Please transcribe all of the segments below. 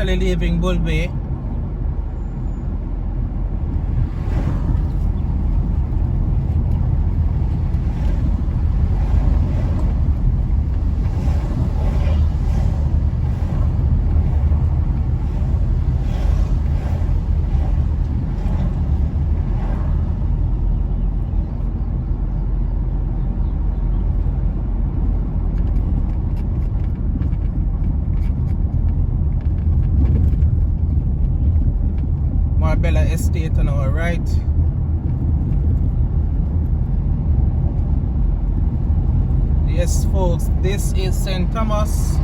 officially leaving Bull Bay. Marbella Estate on our right. Yes, folks, this is St. Thomas.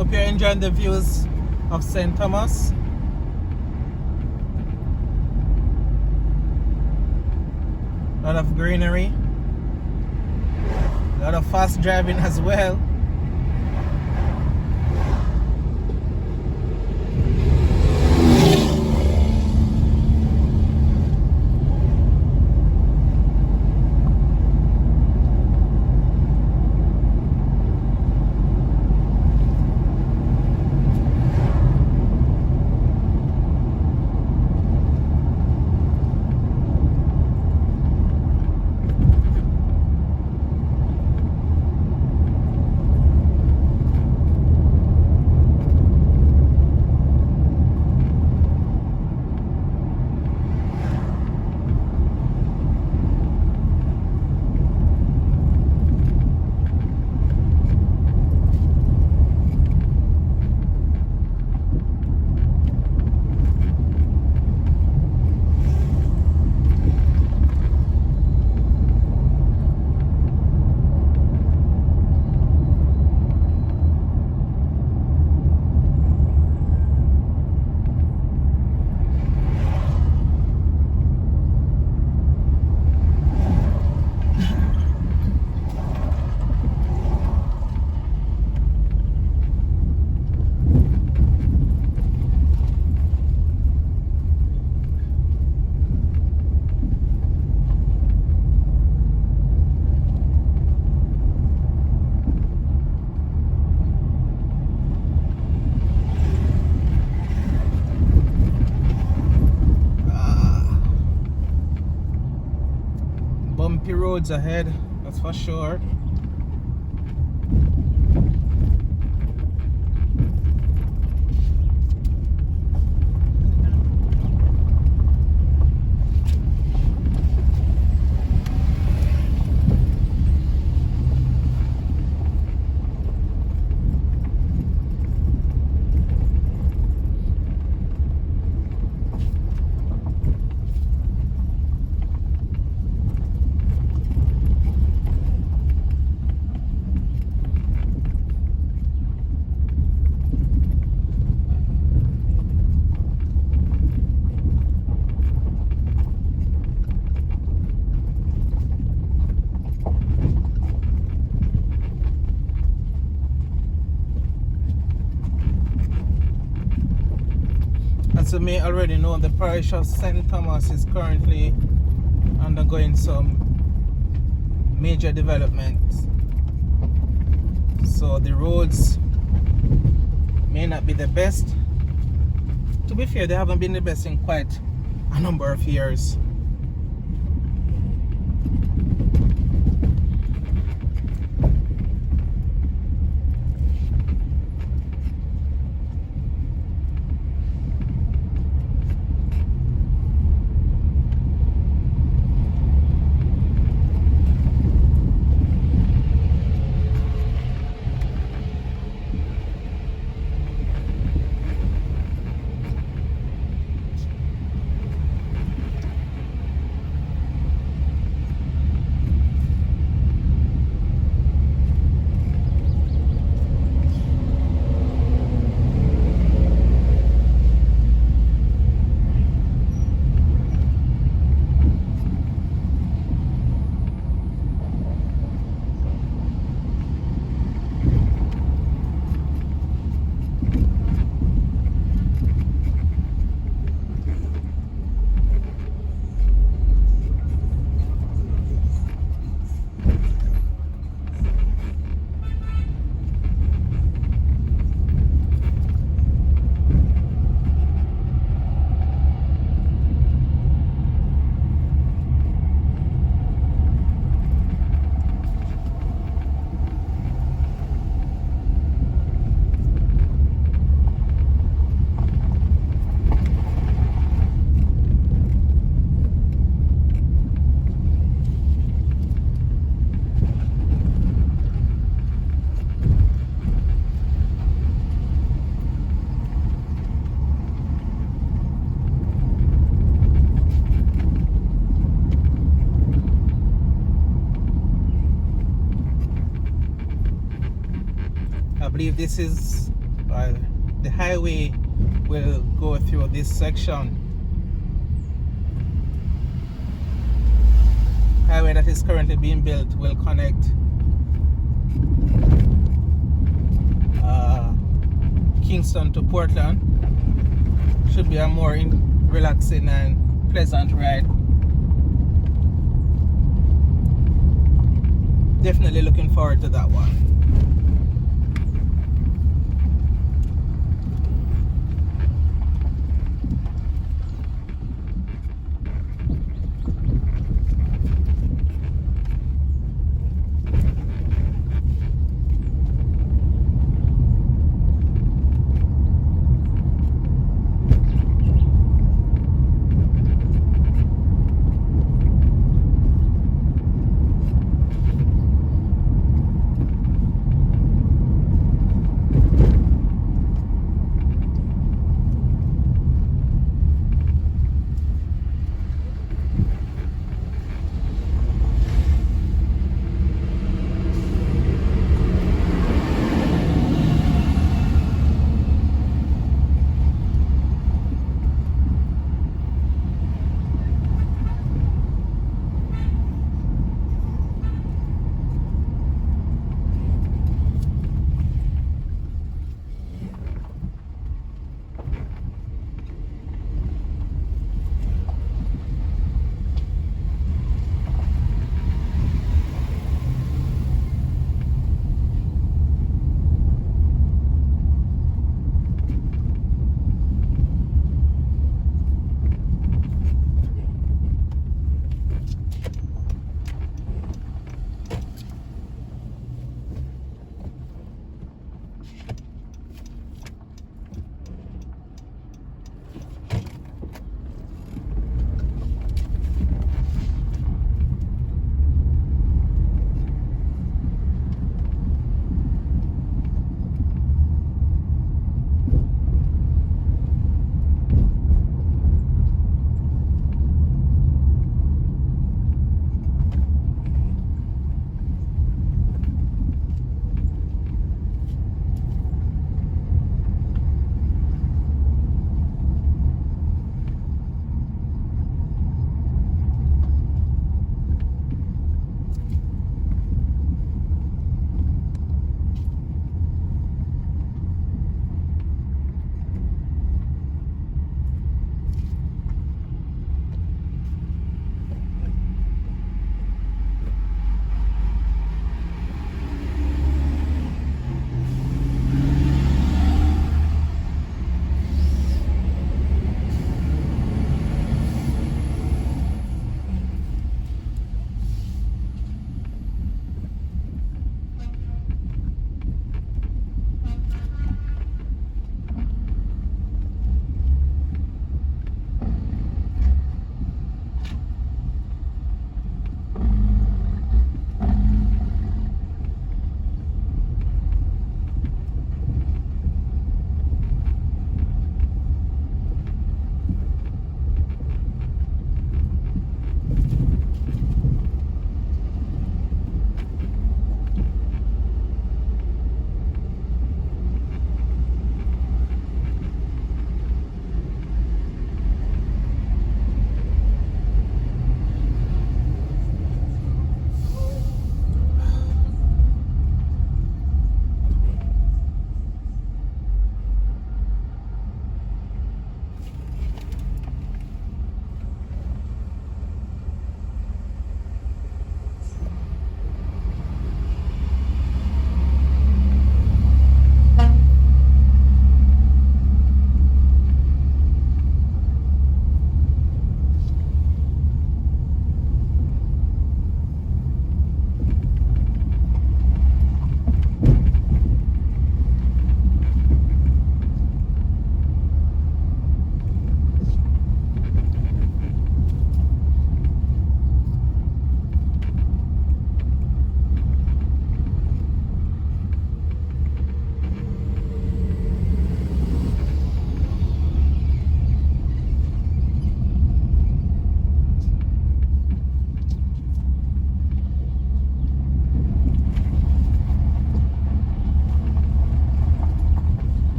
Hope you're enjoying the views of St. Thomas. A lot of greenery. A lot of fast driving as well. bumpy roads ahead, that's for sure. As you may already know, the parish of St. Thomas is currently undergoing some major developments. So the roads may not be the best. To be fair, they haven't been the best in quite a number of years. I believe this is the highway will go through this section. Highway that is currently being built will connect Kingston to Portland. Should be a more relaxing and pleasant ride. Definitely looking forward to that one.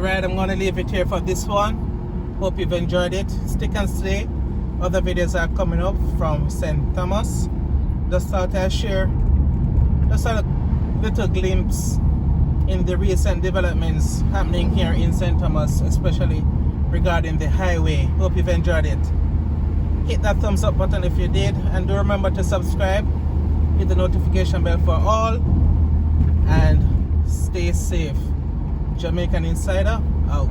ride. I'm gonna leave it here for this one. Hope you've enjoyed it. Stick and stay. Other videos are coming up from St. Thomas. Just thought I'd share just a little glimpse in the recent developments happening here in St. Thomas, especially regarding the highway. Hope you've enjoyed it. Hit that thumbs up button if you did, and do remember to subscribe, hit the notification bell for all, and stay safe. Jamaican Insider out.